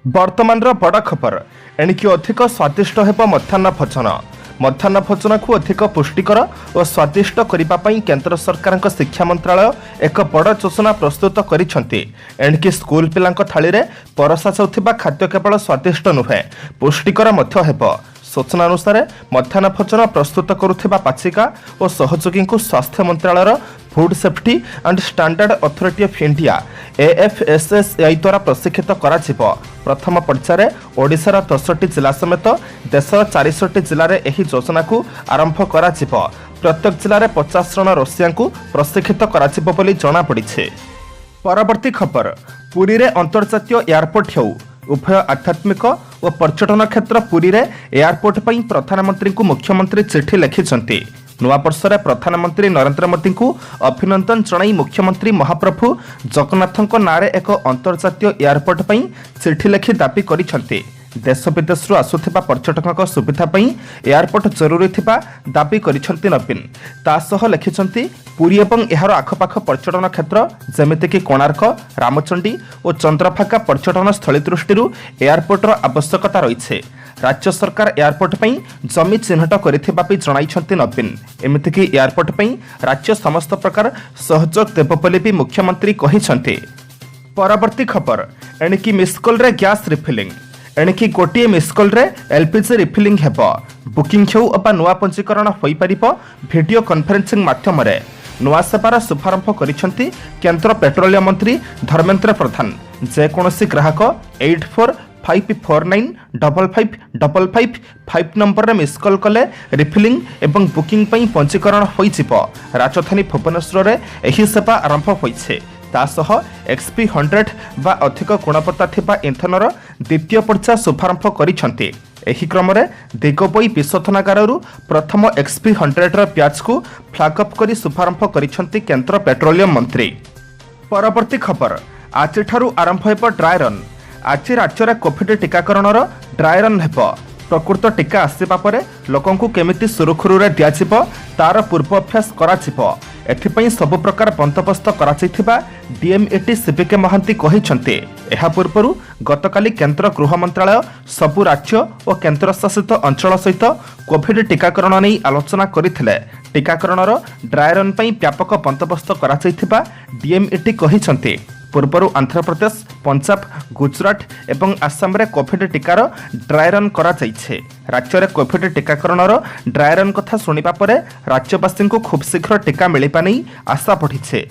वर्तमान बड़ खबर एणिकी अधिक स्वादिष्ट हेब मध्याह्न भोजन को अधिक पुष्टिकर और स्वादिष्ट करने केंद्र सरकार शिक्षा मंत्रालय एक बड़ योजना प्रस्तुत करिसेंती। स्कूल पिला थाली में परसा जाउथिबा खाद्य केवल स्वादिष्ट नुहे पुष्टिकर मध्य हेब। सूचना अनुसार मध्याह्न भोजन प्रस्तुत करुथिबा पाचिका और सहयोगी को स्वास्थ्य मंत्रालय food safety and standard authority of India AFSSAI द्वारा प्रशिक्षित करा। प्रथम पर्यायर ओडिशार 10टी जिला समेत देशर 400टी जिले में यह योजना को आरंभ करा। प्रत्येक जिले में 50 जन रोषिया को प्रशिक्षित करा जनापड़ी। परवर्ती खबर पुरी रे अंतर्जातीय एयरपोर्ट हो उभय आध्यात्मिक और पर्यटन क्षेत्र पुरी रे एयरपोर्ट पर प्रधानमंत्री को मुख्यमंत्री चिठी लिखिंट। नुआ वर्ष प्रधानमंत्री नरेंद्र मोदी को अभिनंदन जणाई मुख्यमंत्री महाप्रभु जगन्नाथ नारे एक अंतर्जातीय एयरपोर्ट पर चिठी लिखि दाबी करिसेंती। देश विदेश आसुथिबा पर्यटकों सुविधा पई एयरपोर्ट जरूरी थिबा दाबी करिसेंती नवीन। तासह लिखिसेंती पुरी एवं एहार आखपाख पर्यटन क्षेत्र जेमितिकी कोणार्क रामचंडी और चंद्रभागा पर्यटन स्थली दृष्टि एयरपोर्टर आवश्यकता रही। राज्य सरकार एयरपोर्ट पई जमी चिन्हट करिथिबा भी जणाइछंती नवीन। एमितिकी एयरपोर्ट पई राज्य समस्त प्रकार सहयोग देव बोली भी मुख्यमंत्री कहिसेंती। परवर्ती खबर एणिकी मिसकॉल रे गैस रिफिलिंग एणिकी गोटे मिसकॉल रे LPG रिफिलिंग हेब। बुकिंग हेउ अबा नुआ पंजीकरण होई परिबो वीडियो कॉन्फ्रेंसिंग माध्यम रे। नुआ सेवार शुभारंभ करिसेंती केंद्र पेट्रोलियम मंत्री धर्मेंद्र प्रधान। जेकोसी ग्राहक 8454955555 नंबर रे मिसकॉल कले रिफिलिंग एवं बुकिंग पई पंजीकरण होई जिवो। राजधानी भुवनेश्वर रे एही सेवा आरंभ होईछे। तासह XP 100 बा अधिक गुणवत्ता थिबा इंधनर द्वितीय पर्याय शुभारंभ करिसेंती। एही क्रम रे दिगोबई विशोधनागार प्रथम XP 100 र प्याज को फ्लैगअप करी शुभारंभ करिसेंती केंद्र पेट्रोलियम मंत्री। परवर्ती खबर आज आरंभ हेब ड्राई रन। आज राज्य में कोविड टीकाकरण ड्राई रन हेब। प्रकृत टीका आसवा पर लोकंकु केमिति सुरखुरु रे दियाजिबो तार पूर्वाभ्यास कराजिबो। एथिपई सब प्रकार बंदोबस्त कराଯାଇथिबा DMAT CPK महांती कहिसेंती। एहा पूर्वरु गतकाली केंद्र गृह मंत्रालय सबु राज्य और केंद्र शासित अंचल सहित कोविड टीकाकरण नहीं आलोचना करथिले। टीकाकरणर ड्राई रन पई व्यापक बंदोबस्त कराଯାଇथिबा DMAT कहिसेंती। पूर्वर आंध्र प्रदेश पंजाब गुजरात एवं आसाम रे कोविड टीकार ड्राई रन करा जाइछे। राज्य में कोविड टीकाकरण ड्राई रन कथा सुनिबा परे राज्यवासी को खूब शीघ्र टीका मिलिबा नै आशा बढ़िछे।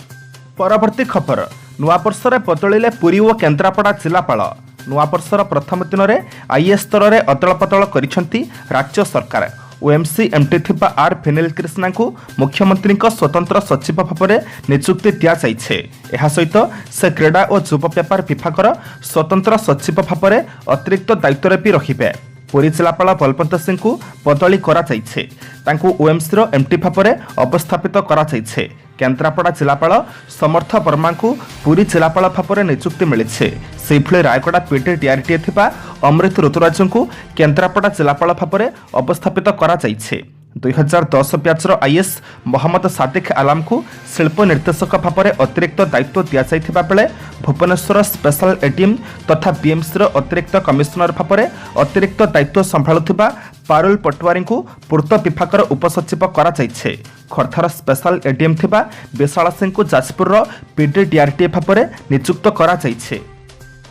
परवर्ती खबर नुआ वर्ष बदलिले पुरी और केन्द्रापड़ा जिलापाल। नुआ वर्षर प्रथम दिन में IAS स्तर में अदल बदल करिसेंती राज्य सरकार। OMC MT थिबा R फिनिल कृष्णा को मुख्यमंत्री स्वतंत्र सचिव भाव में नियुक्ति दि जाइछे। एहा सहित से क्रीड़ा और युव व्यापार विभाग स्वतंत्र सचिव भाव में अतिरिक्त दायित्व भी रहिबे। पुरी जिलापाल बलवंत सिंह को बदली करा जाइछे। तांकु OMC रो MT भाव में अवस्थापित करा जाइछे। केन्द्रापड़ा जिलापाल समर्थ वर्मा को पुरी जिलापाल भाव में नियुक्ति मिली। सेभली रायगड़ा PD DRT थिबा अमृत ऋतुराज को केन्द्रापड़ा जिलापाल भाव में अवस्थापित करा जाइछे। 2010 ब्याचर IAS मोहम्मद सादिक आलम को शिल्प निर्देशक भाव में अतिरिक्त दायित्व दि जाइथिबा बेले भुवनेश्वर स्पेशल ADM तथा BMC अतिरिक्त कमिशनर भाव में अतिरिक्त दायित्व संभाळुथिबा पारुल पटवारी को पूर्त विभागर उपसचिव करा जाइछे। खर्धार स्पेशल ADM थिबा विशाल सिंह को जाजपुर PD DRT भाव में नियुक्त करा जाइछे।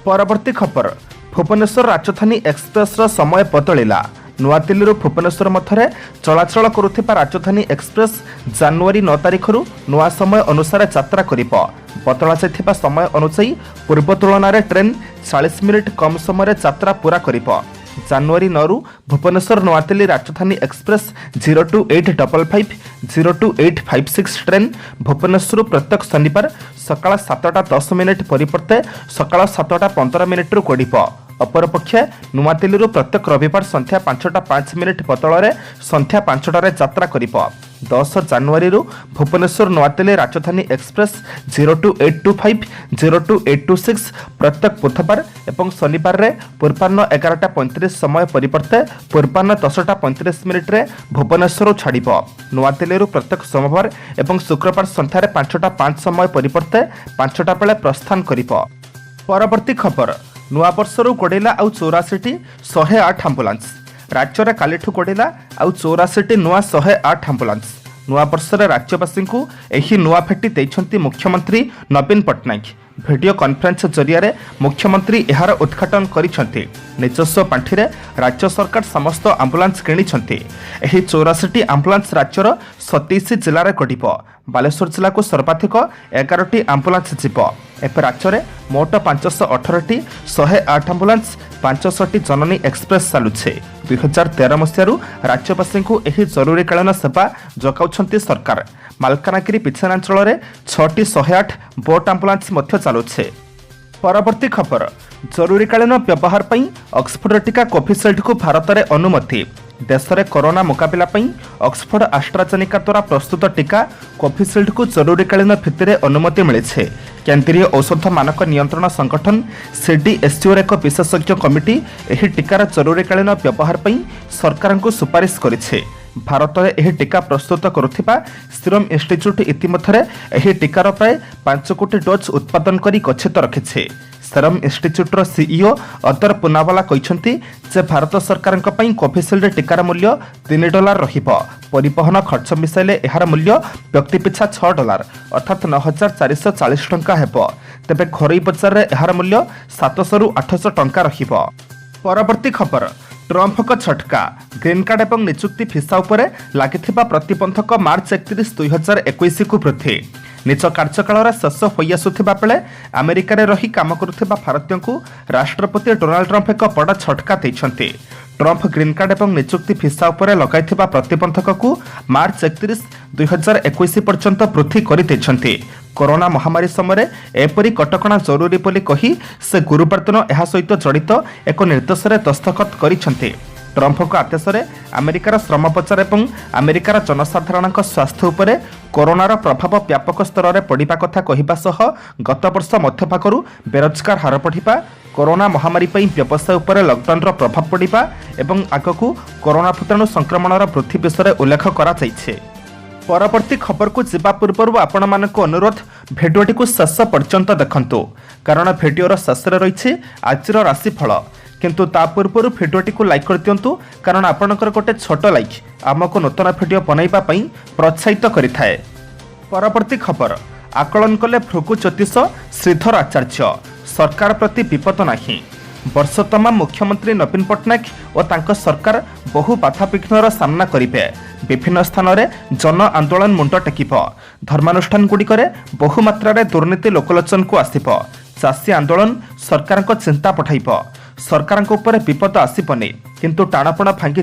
परवर्ती खबर भुवनेश्वर राजधानी एक्सप्रेस समय बदलिला। नुआ दिल्ली भुवनेश्वर मध्य चलाचल करुथिबा राजधानी एक्सप्रेस जनवरी 9 तारिख नुआ समय अनुसार यात्रा करिबो। बदला जाइथिबा समय अनुसार पूर्व तुलन में ट्रेन 40 मिनिट कम समय यात्रा पूरा करिबो। जनवरी 9 भुवनेश्वर नुआ दिल्ली राजधानी एक्सप्रेस 02855 02856 ट्रेन भुवनेश्वर प्रत्येक शनिवार सकाळ 7:10 मिनिट परिवर्ते सकाळ 7:15 रु गड़िबो। अपरपक्षे नुआ दिल्ली प्रत्येक रविवार संध्या 5:05 मिनिट बदल संध्या 5टार यात्रा करिबो। 10 जनवरी भुवनेश्वर नुआ दिल्ली राजधानी एक्सप्रेस 02825 02826 प्रत्येक बुधवार एवं शनिवार रे पूर्वाह्न 11:35 समय परिवर्ते पूर्वाह्न 10:35 मिनिट भुवनेश्वर छाड़िबो। नुआ दिल्ली प्रत्येक सोमवार एवं शुक्रवार संध्यार 5:05 समय परिवर्ते 5टा बेले प्रस्थान करिबो। परवर्ती खबर नुआ वर्षर गोड़ेला आउ 84टी 108 आंबुलांस राज्य में कालीठू गोड़ेला आउ 84टी नुआ 108 आंबुलांस नुआ वर्षर राज्यवासी को यही नुआ भेटी देइछंती मुख्यमंत्री नवीन पट्टनायक वीडियो कॉन्फ्रेंस जरिया मुख्यमंत्री यार उद्घाटन करिसेंती निजस्व पांठि राज्य सरकार समस्त आंबुलांस किनिसेंती एही 84टी आंबुलांस राज्यर 27 जिले गढ़ बालेश्वर जिला को सर्वाधिक 11टी आंबुलांस जीव एवं राज्य में मोट 518टी 108 आंबुलांस 500टी जननी एक्सप्रेस चलुछे 2013 मसीह राज्यवासी को यही जरूरीकालीन सेवा जगाउछंती सरकार मालकानगिरी पिछानांचल में 6टी 108 बोट आंबुलांस चलुछे। परवर्ती खबर जरूरीकालीन व्यवहार पर ऑक्सफोर्ड टीका कोविशील्ड को भारत में अनुमति देश में कोरोना मुकाबला ऑक्सफोर्ड आस्ट्राजेनिका द्वारा प्रस्तुत टीका कोविशील्ड को जरूरीकालीन भित्ति अनुमति मिली केंद्रीय औषध मानक नियंत्रण संगठन सीडीएसओ एक विशेषज्ञ कमिटी यह टीकार जरूरीकालीन व्यवहार पर सरकार को सुपारिश करिछे। भारत में यह टीका प्रस्तुत करुथिबा सीरम इंस्टीट्यूट इतिमध्य यह टीकार प्राय 5 कोटी डोज उत्पादन करी गच्छित रखिछे। सीरम इंस्टीट्यूटर सीईओ अदर पुनावाला कहते जे भारत सरकार कोविशील्ड टीकार मूल्य $3 रहिबो परिवहन खर्च मिसाइले यार मूल्य व्यक्ति पिछा $6 अर्थात 9,440 टंका हेबो तेबे घरोई बजार में यार मूल्य 700 रु 800 टंका रहिबो। परवर्ती खबर ट्रंप को झटका ग्रीन कार्ड एवं नियुक्ति भिसा उपरे लागिथिबा प्रतिबंधक मार्च 31, 2021 को वृद्धि निज कार्यकाल शेष होई आसुथिबा बेले अमेरिका रे रही काम करुथिबा भारतीयों को राष्ट्रपति डोनाल्ड ट्रंप एक बड़ा झटका देइछन्ति। ट्रंप ग्रीन कार्ड एवं नियुक्ति भिसा उपरे लगाइथिबा प्रतिबंधक को मार्च 31, 2021 पर्यंत वृद्धि करि दैछन्ति। कोरोना महामारी समय एपरी कटकणा जरूरी बोली कही से गुरुवार दिन यह सहित जड़ित एक निर्देश में दस्तखत करिसेंति। ट्रंप आदेश में अमेरिकार श्रम बजार और अमेरिकार जनसाधारण स्वास्थ्य उपरे कोरोनार प्रभाव व्यापक स्तर में पड़ा कथा कहवा सह गत वर्ष मध्यभागु बेरोजगार हार बढ़ा कोरोना महामारी व्यवसाय उपर लॉकडाउन प्रभाव पड़ा और आगकू कोरोना भूताणु संक्रमणर वृद्धि विषय उल्लेख करा जाइछे। परवर्ती खबर को जीवा पूर्व आपण मानक अनुरोध भिडियोटी को शेष पर्यंत देखंतु कारण भिडियोर शेष रही आज राशिफल किंतु ता पूर्व भिडियोटी को लाइक कर दिंतु कारण आपणकर गोटे छोट लाइक आमको नूतन भिडियो बनैबा पई प्रोत्साहित करिथाए। परवर्ती खबर आकलन कले भृगु ज्योतिष श्रीधर आचार्य सरकार प्रति विपद नाही वर्ष तमाम मुख्यमंत्री नवीन पट्टनायक और तांको सरकार बहु बाधाविघ्नर सामना करिवे विभिन्न स्थान में जन आंदोलन मुंड टेकिब धर्मानुष्ठान गुड़िकरे बहु मात्रा दुर्नीति लोकलोचन को आसिब चाषी आंदोलन सरकार को चिंता पठाइब सरकार उपर विपद आसबनी किंतु टाणपण भांगी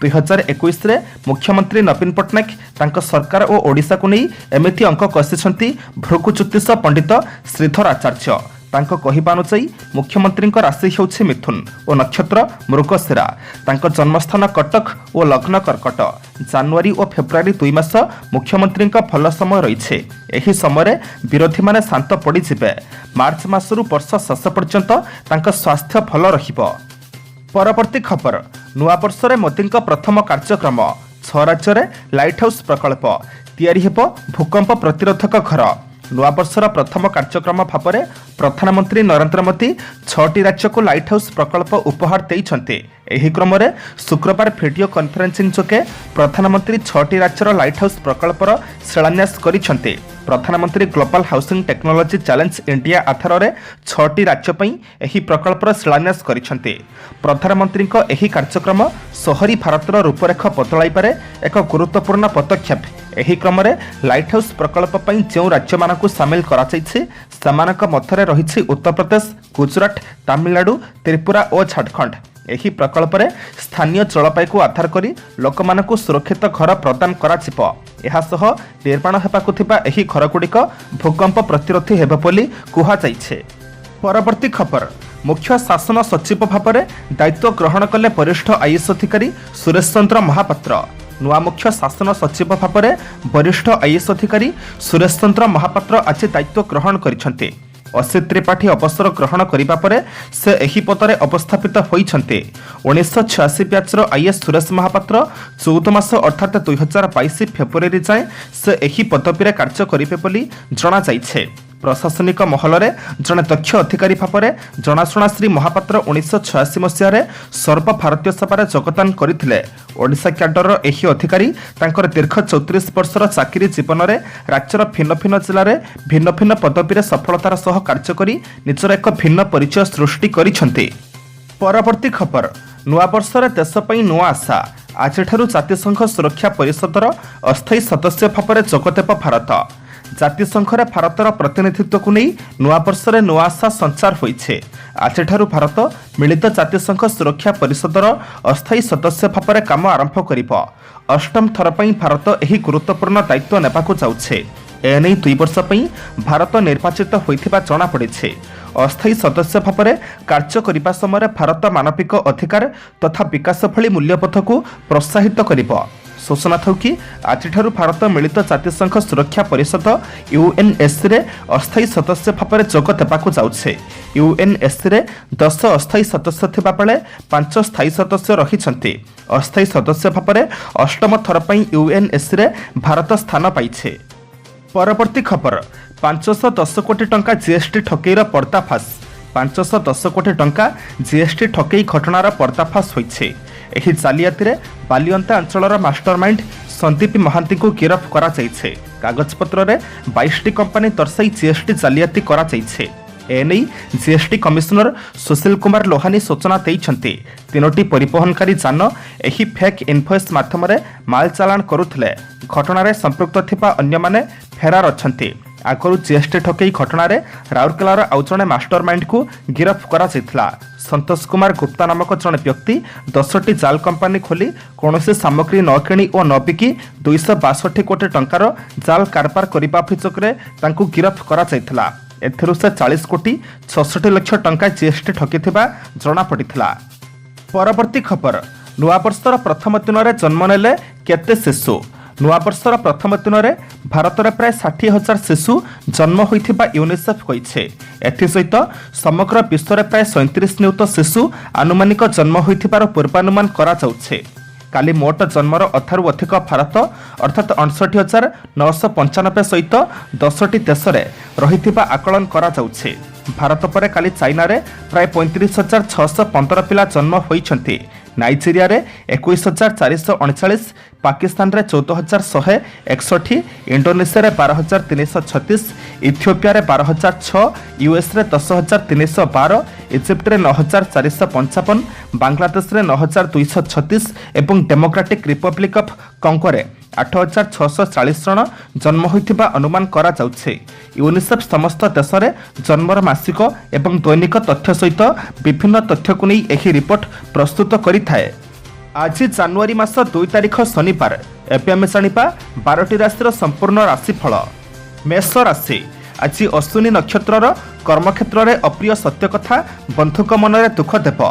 2021 रे मुख्यमंत्री नवीन पट्टनायक तांको सरकार और ओडिशा को नहीं एमिति अंक कषिछंती भृगु ज्योतिष पंडित श्रीधर आचार्य तांको कहिबा अनुसायी मुख्यमंत्री राशि होउछि मिथुन और नक्षत्र मृगशिरा तांको जन्मस्थान कटक और लग्न कर्कट जनवरी और फेब्रुआरी 2 मास मुख्यमंत्री भल समय रही एही समय विरोधी माने शांत पड़ी जिबे मार्च मासरू वर्ष शेष पर्यंत तांको स्वास्थ्य भल रहिबो। परवर्ती खबर नुआ वर्ष रे मोदी प्रथम कार्यक्रम 6 राज्य रे लाइट हाउस प्रकल्प तैयारी हेबो भूकंप प्रतिरोधक घर नुआ वर्षर प्रथम कार्यक्रम भाव में प्रधानमंत्री नरेंद्र मोदी 6टी राज्य को लाइट हाउस प्रकल्प उपहार देइछन्ते। एही क्रम में शुक्रवार वीडियो कॉन्फ्रेंसिंग जोगे प्रधानमंत्री 6टी राज्यर लाइट हाउस प्रकल्पर शिलान्यास करिछन्ते। प्रधानमंत्री global housing technology challenge India आधार में 6टी राज्य पई एही प्रकल्पर शिलान्यास करिछन्ते। प्रधानमंत्री एही कार्यक्रम शहरी भारतर रूपरेख बदलाई पारे एक गुरुत्वपूर्ण पदक्षेप। एही क्रम में लाइट हाउस प्रकल्प पई जो राज्य मानकु शामिल करा जायछि सेमानक मध्यरे रहिछि उत्तर प्रदेश गुजरात तमिलनाडु त्रिपुरा और झारखंड। एही प्रकल्प रे स्थानीय जलवायु को आधार करी लोकमानकु सुरक्षित घर प्रदान कराजिबो। एहा सह निर्माण हेबाकु थिबा एही घरगुड़िक भूकंप प्रतिरोधी हेबो बोली कुहा जाइछे। परवर्ती खबर मुख्य शासन सचिव भाव में दायित्व ग्रहण कले वरिष्ठ आईएएस अधिकारी सुरेश चंद्र महापात्र। नुआ मुख्य शासन सचिव भाव में वरिष्ठ आईएएस अधिकारी सुरेश चंद्र महापात्र आज दायित्व ग्रहण करिसेंते। असित त्रिपाठी अवसर ग्रहण करिबा परे से एही पदरे अवस्थापित होइछन्ते। 1986 बैचर आईएएस सुरेश महापात्र 14 मास अर्थात 2022 फेब्रुआरी जाए से एही पदवीरे कार्य करिबे बोली जणा जाइछे। प्रशासनिक महल में जड़े दक्ष अधिकारी भाव में जनाशुना श्री महापात्र 1986 मसीह सर्व भारतीय सभा योगदान करते। ओडिशा क्याडर एही अधिकारी तांकर दीर्घ 34 वर्षर चाकरी जीवन में राज्यर भिन्न भिन्न जिले में भिन्न भिन्न पदवी सफलतार सह कार्य करी निजर एक भिन्न परिचय सृष्टि करिसेंति। परवर्ती खबर नुआ वर्ष देशपाई नुआ आशा आज जातिसंघ सुरक्षा परिषदर अस्थायी सदस्य भाव में जोगदेव भारत। जातिसंघरे भारतर प्रतिनिधित्व को नहीं नुआ वर्ष नुआ आशा संचार होइछे। आज भारत मिलित जातिसंघ सुरक्षा परिषदर अस्थायी सदस्य भाव में काम आरंभ करिबो। अष्टम थर पई भारत एही गुरुत्वपूर्ण दायित्व नेबाकू जाउछे। एने 2 वर्ष पई भारत निर्वाचित होइथिबा जणा पड़िछे। अस्थायी सदस्य भाव में कार्य करने समय भारत मानविक अधिकार तथा विकास भली मूल्यबोध को प्रोत्साहित करिबो। सूचना था कि आज भारत मिलित जातिसंघ सुरक्षा परिषद यूएनएससी रे अस्थायी सदस्य भाव में जोग देबाकू जाउछे। यूएनएससी रे 10 अस्थायी सदस्य थिबा बेले 5 स्थायी सदस्य रहिछन्ति। अस्थायी सदस्य भाव में अष्टम थर पई यूएनएससी रे भारत स्थान पाइछे। परवर्ती खबर 510 कोटी टंका जीएसटी ठकेईर पर्दाफाश। 510 कोटी टंका जीएसटी ठकेई घटनार पर्दाफाश होइछे। एही जालियाती रे बालियंता अंचलर मास्टरमाइंड संदीप महांती को गिरफ्त करा जाइछे। कागजपत्र रे 22टी कंपनी दर्शाई जीएसटी जालियाती करा जाइछे। एने जीएसटी कमिशनर सुशील कुमार लोहानी सूचना देइछन्ति। 3टी परिवहनकारी जान एही फेक इनभॉइस माध्यम माल चालान करुथिले। घटनार संपृक्त थिबा अन्य माने फेरार अछन्ति। आगरू जीएसटी ठकेई घटनार राउरकेलार आउ जणे मास्टरमाइंड को गिरफ्त करा जाइथिला। संतोष कुमार गुप्ता नामक जणे व्यक्ति 10टी जाल कंपनी खोली कौनसी सामग्री न किणी और न बिकी 262 कोटी टंकार जाल कारबार करने अभियोग में गिरफ्त करा जाइथिला। एथिरु से 40 कोटी 66 लाख टंका जीएसटी ठकिथिबा जणा पड़िथिला। परवर्ती खबर नुआ वर्षर प्रथम दिन में जन्म नेले केते शिशु। नुआ वर्षर प्रथम दिन में भारत में प्राय 60,000 शिशु जन्म होइथिबा यूनिसेफ कहिछे। एथिसहित समग्र विश्व में प्राय 37 नियुत शिशु आनुमानिक जन्म होइथिबार पूर्वानुमान करा जाउछे। काली मोट जन्मर अथारु अधिक भारत अर्थात 59,995 सहित 10टी देश में रहिथिबा आकलन करा जाउछे। भारत पर काली चाइना रे प्राय 35,615 पिला जन्म होइछन्ति। नाइजेरिया रे 21,439, पाकिस्तान रे 14,161, इंडोनेशिया रे 12,336, इथियोपिया रे 12,006, यूएस रे 10,312, इजिप्ट रे 9,455, बांग्लादेश रे 9,236 एवं डेमोक्रेटिक रिपब्लिक ऑफ कांगो रे 8,640 जन जन्म होइथिबा अनुमान करा जाउछे। यूनिसेफ समस्त देश में जन्मर मासिक एवं दैनिक तथ्य सहित विभिन्न तथ्य को नहीं एही रिपोर्ट प्रस्तुत करिथाए। आज जनवरी मास 2 तारिख शनिवार। एबे आमे जानिबा 12टी राशि संपूर्ण राशिफल। मेष राशि आज अश्विनी नक्षत्रर कर्मक्षेत्र में अप्रिय सत्य कथा बंधुक मन दुख देव।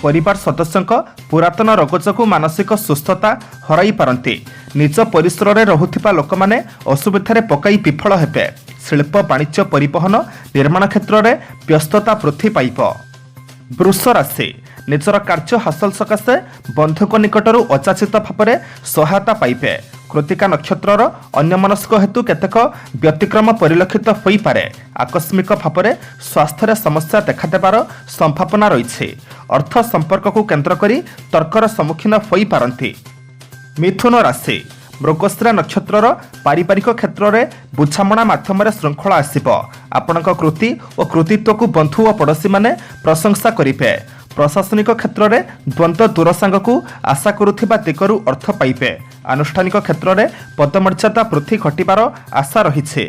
परिवार सदस्यों पुरातन रोग जो मानसिक सुस्थता हराई पारती। निज परिसर में रहुथिबा लोक माने असुविधा पकाई विफल हेबे। शिल्प वाणिज्य परिवहन निर्माण क्षेत्र में व्यस्तता वृद्धि पाइब। वृष राशि निजर कार्य हासिल सकाशे बंधुक निकटरू अचाचित भाव में सहायता पाइबे। कृतिका नक्षत्रर अन्यमनस्क हेतु केतेक व्यतिक्रम परिलक्षित होई पारे। आकस्मिक भाव में स्वास्थ्य समस्या देखादेवार संभावना रही। अर्थ संपर्क को केन्द्र करी तर्कर सम्मुखीन होई पारंती। मिथुन राशि मृगशिरा नक्षत्रर पारिवारिक क्षेत्र में बुझामणा माध्यम श्रृंखला आसिब। आपणक कृति और कृतित्व को बंधु और पड़ोशी माने प्रशंसा करिबे। प्रशासनिक क्षेत्र में द्वंद्व दूरसांग को आशा करुथिबा दिगरू अर्थ पाइबे। आनुष्ठानिक क्षेत्र में पदमर्यादा वृद्धि घटिबार आशा रही।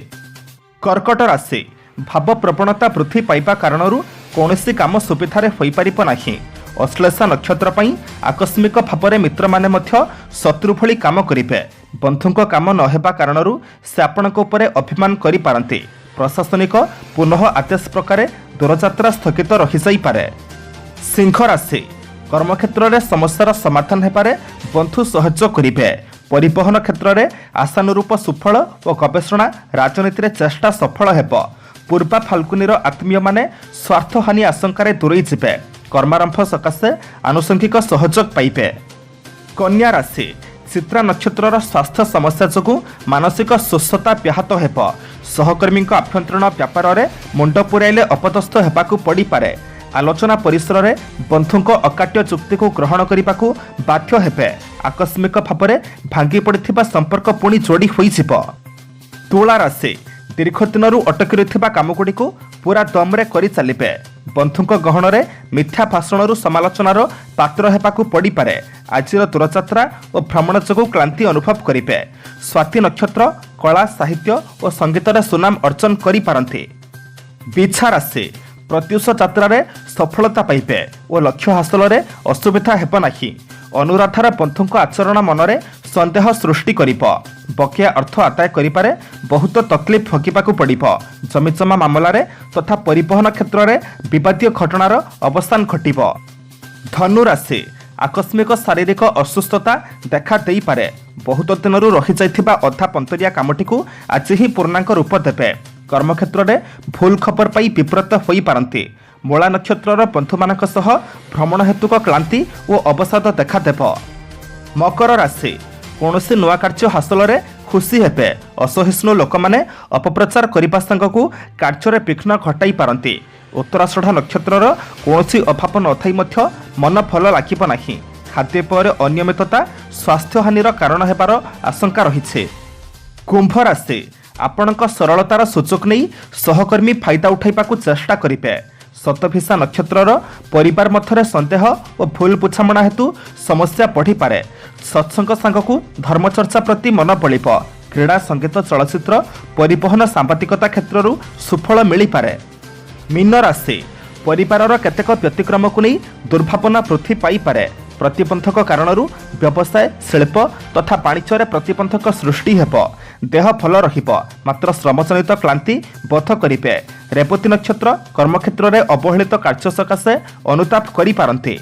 कर्कट राशि भाव प्रवणता वृद्धि पाइबा कारणरू कौनसी काम सुविधारे होई पारिब नाही। अश्लेषा नक्षत्र पई आकस्मिक भाव में मित्र माने मध्य शत्रु भली काम करिबे। बंधुक काम न हेबा कारणरू से आपणक उपरे अभिमान करि पारंती। प्रशासनिक पुनः आदेश प्रकार दूरयात्रा स्थगित रही जाई पारे। सिंह राशि कर्मक्षेत्र में समस्यार समाधान हेबारे बंधु सहयोग करिबे। परिवहन क्षेत्र में आशानुरूप सुफल और गवेषणा राजनीति में चेष्टा सफल हेब। पूर्वा फाल्गुनीर आत्मीय माने स्वार्थ हानि आशंकार दूरे जिबे। कर्मारंभ सकाशे आनुषंगिक सहयोग पाइबे। कन्या राशि चित्रा नक्षत्रर स्वास्थ्य समस्या जोगु मानसिक सुस्थता व्याहत हेब। सहकर्मी आभ्यंतरण व्यापार में मुंड पुराइले अपदस्थ हेबाकु पड़ी पारे। आलोचना परिसर में बंधुक अकाट्य चुक्ति को ग्रहण करने को बाध्य हेबे। आकस्मिक भाव में भांगी पड़िथिबा संपर्क पुणी जोड़ी होइजिब। तुला राशि दीर्घ दिन अटकी रहिथिबा कामगुड़ी पूरा दम्रे करि चलिबे। बंधुक गहन में मिथ्या भाषण समालोचनार पात्र हेबाकु पड़ी पारे। आजिर दूरयात्रा और भ्रमण जो क्लांति अनुभव करेंगे। स्वाति नक्षत्र कला साहित्य और संगीत सुनाम अर्जन करि पारंती। बिछा राशि प्रत्युष यात्रा रे सफलता पाइबे और लक्ष्य हासिल में असुविधा हेब नाही। अनुराधार बंधुक आचरण मनरे संदेह सृष्टि करिब। बकिया अर्थ आदाय करिपारे बहुत तकलीफ भोगिबाकु पड़िब। जमिजमा मामला रे तथा परिवहन क्षेत्र में विवादीय घटनार अवसान घटिब। धनु राशि आकस्मिक शारीरिक असुस्थता देखा देई पारे। बहुत दिन रही जाइथिबा अधा पंतरिया कामटी को आज ही पूर्णांक रूप देबे। कर्मक्षेत्र में भूल खबर पाई विव्रत होई पारंती। मूला नक्षत्र बंधु मानक सह भ्रमण हेतुक क्लांति और अवसाद देखा देब। मकर राशि कौनसी नुआ कार्य हासिल में खुशी हेबे। असहिष्णु लोक माने अपप्रचार करने संगक कार्य विघ्न घटाई पारंती। उत्तराषाढ़ नक्षत्र कौनसी अभाव न थाई मध्य मन भल लागिब नाही। खाद्यपेय अनियमितता स्वास्थ्य हानिर कारण हेबार आशंका रही। कुंभ राशि आपणक सरलतार सुजोग नहीं सहकर्मी फायदा उठाइबाकु चेष्टा करिबे। शतभिषा नक्षत्र परिवार मध्य संदेह और भूल बुझामणा हेतु समस्या बढ़ी पारे। सत्संग सांगकु धर्मचर्चा प्रति मन बलिब। क्रीड़ा संगीत चलचित्र परिवहन सांबादिकता क्षेत्र सुफल मिली पारे। मीन राशि परिवार केतेक व्यतिक्रम को नहीं दुर्भावना वृद्धि पाई पारे। प्रतिबंधक कारण व्यवसाय शिल्प तथा वाणिज्य प्रतिबंधक सृष्टि हेब। देह भल रहिब मात्र श्रमजनित क्लांति बोध करिबे। रेवती नक्षत्र कर्मक्षेत्र में अवहेलित कार्य सकाशे अनुताप करि पारंती।